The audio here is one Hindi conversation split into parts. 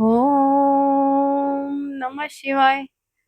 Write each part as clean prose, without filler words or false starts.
ओम नमः शिवाय।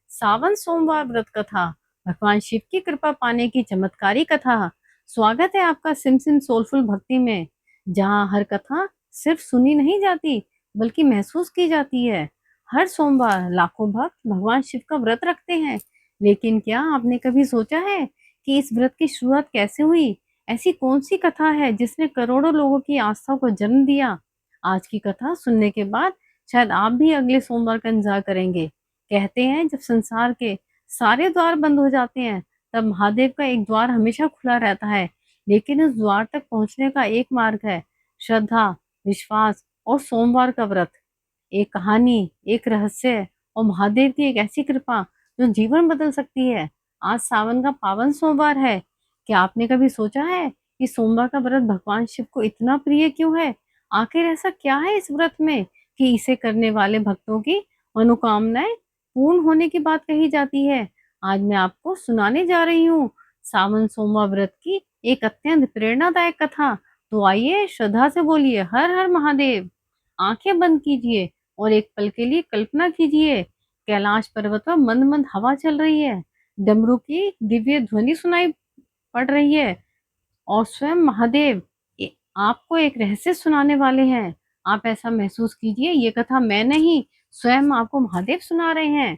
सावन सोमवार व्रत कथा, भगवान शिव की कृपा पाने की चमत्कारी कथा। स्वागत है आपका सिम सिम सोलफुल भक्ति में, जहां हर कथा सिर्फ सुनी नहीं जाती बल्कि महसूस की जाती है। हर सोमवार लाखों भक्त भगवान शिव का व्रत रखते हैं, लेकिन क्या आपने कभी सोचा है कि इस व्रत की शुरुआत कैसे हुई? ऐसी कौन सी कथा है जिसने करोड़ों लोगों की आस्था को जन्म दिया? आज की कथा सुनने के बाद शायद आप भी अगले सोमवार का इंतजार करेंगे। कहते हैं जब संसार के सारे द्वार बंद हो जाते हैं, तब महादेव का एक द्वार हमेशा खुला रहता है। लेकिन उस द्वार तक पहुंचने का एक मार्ग है, श्रद्धा, विश्वास और सोमवार का व्रत। एक कहानी, एक रहस्य और महादेव की एक ऐसी कृपा जो जीवन बदल सकती है। आज सावन का पावन सोमवार है। क्या आपने कभी सोचा है कि सोमवार का व्रत भगवान शिव को इतना प्रिय क्यों है? आखिर ऐसा क्या है इस व्रत में कि इसे करने वाले भक्तों की मनोकामनाएं पूर्ण होने की बात कही जाती है? आज मैं आपको सुनाने जा रही हूँ सावन सोमवार व्रत की एक अत्यंत प्रेरणादायक कथा। तो आइए श्रद्धा से बोलिए हर हर महादेव। आंखें बंद कीजिए और एक पल के लिए कल्पना कीजिए, कैलाश पर्वत पर मंद मंद हवा चल रही है, डमरू की दिव्य ध्वनि सुनाई पड़ रही है और स्वयं महादेव आपको एक रहस्य सुनाने वाले हैं। आप ऐसा महसूस कीजिए, ये कथा मैं नहीं, स्वयं आपको महादेव सुना रहे हैं।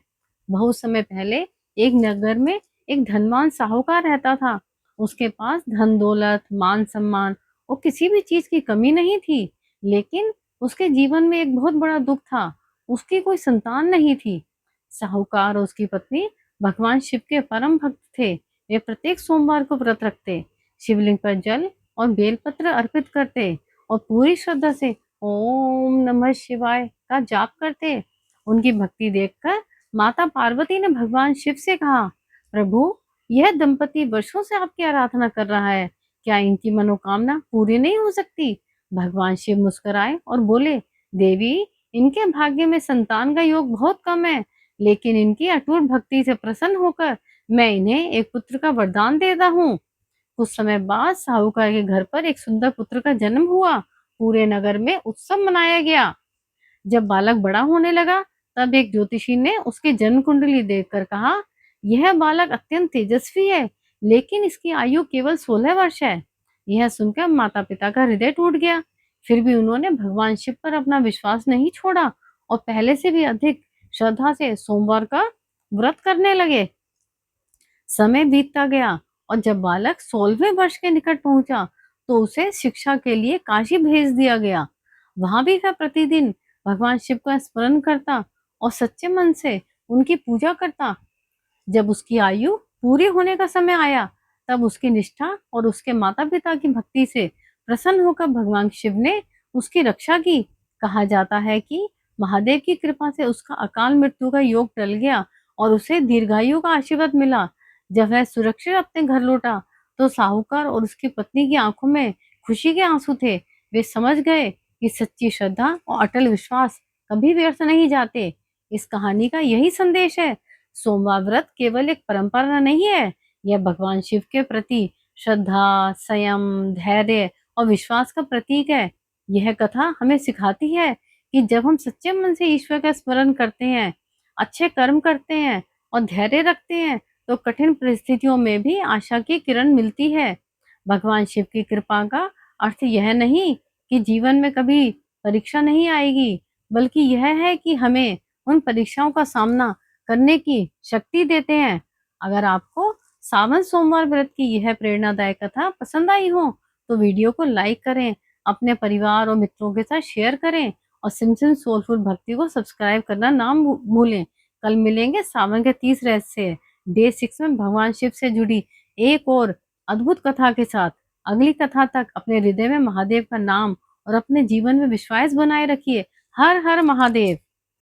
बहुत समय पहले एक नगर में एक धनवान साहूकार रहता था। उसके पास धन दौलत, मान सम्मान और किसी भी चीज की कमी नहीं थी। लेकिन उसके जीवन में एक बहुत बड़ा दुख था, उसकी कोई संतान नहीं थी। साहूकार और उसकी पत्नी भगवान शिव के परम भक्त थे। वे प्रत्येक सोमवार को व्रत रखते, शिवलिंग पर जल और बेलपत्र अर्पित करते और पूरी श्रद्धा से ओम नमः शिवाय का जाप करते। उनकी भक्ति देखकर माता पार्वती ने भगवान शिव से कहा, प्रभु, यह दंपति वर्षों से आपकी आराधना कर रहा है, क्या इनकी मनोकामना पूरी नहीं हो सकती? भगवान शिव मुस्कुराए और बोले, देवी, इनके भाग्य में संतान का योग बहुत कम है, लेकिन इनकी अटूट भक्ति से प्रसन्न होकर मैं इन्हें एक पुत्र का वरदान देता हूँ। कुछ समय बाद साहूकार के घर पर एक सुंदर पुत्र का जन्म हुआ। पूरे नगर में उत्सव मनाया गया। जब बालक बड़ा होने लगा, तब एक ज्योतिषी ने उसकी जन्म कुंडली देखकर कहा, यह बालक अत्यंत तेजस्वी है, लेकिन इसकी आयु केवल 16 वर्ष है। यह सुनकर माता पिता का हृदय टूट गया। फिर भी उन्होंने भगवान शिव पर अपना विश्वास नहीं छोड़ा और पहले से भी अधिक श्रद्धा से सोमवार का व्रत करने लगे। समय बीतता गया और जब बालक 16वें वर्ष के निकट पहुंचा, तो उसे शिक्षा के लिए काशी भेज दिया गया। वहां भी वह प्रतिदिन भगवान शिव का स्मरण करता और सच्चे मन से उनकी पूजा करता। जब उसकी आयु पूरी होने का समय आया, तब उसकी निष्ठा और उसके माता पिता की भक्ति से प्रसन्न होकर भगवान शिव ने उसकी रक्षा की। कहा जाता है कि महादेव की कृपा से उसका अकाल मृत्यु का योग टल गया और उसे दीर्घायु का आशीर्वाद मिला। जब वह सुरक्षित अपने घर लौटा, तो साहूकार और उसकी पत्नी की आंखों में खुशी के आंसू थे। वे समझ गए कि सच्ची श्रद्धा और अटल विश्वास कभी व्यर्थ नहीं जाते। इस कहानी का यही संदेश है, सोमवार व्रत केवल एक परंपरा नहीं है, यह भगवान शिव के प्रति श्रद्धा, संयम, धैर्य और विश्वास का प्रतीक है। यह कथा हमें सिखाती है कि जब हम सच्चे मन से ईश्वर का स्मरण करते हैं, अच्छे कर्म करते हैं और धैर्य रखते हैं, तो कठिन परिस्थितियों में भी आशा की किरण मिलती है। भगवान शिव की कृपा का अर्थ यह नहीं कि जीवन में कभी परीक्षा नहीं आएगी, बल्कि यह है कि हमें उन परीक्षाओं का सामना करने की शक्ति देते हैं। अगर आपको सावन सोमवार व्रत की यह प्रेरणादायक कथा पसंद आई हो, तो वीडियो को लाइक करें, अपने परिवार और मित्रों के साथ शेयर करें और सिमसिम सोलफुल भक्ति को सब्सक्राइब करना ना भूलें। कल मिलेंगे सावन के 30 रहस्य डे 6 में भगवान शिव से जुड़ी एक और अद्भुत कथा के साथ। अगली कथा तक अपने हृदय में महादेव का नाम और अपने जीवन में विश्वास बनाए रखिए। हर हर महादेव।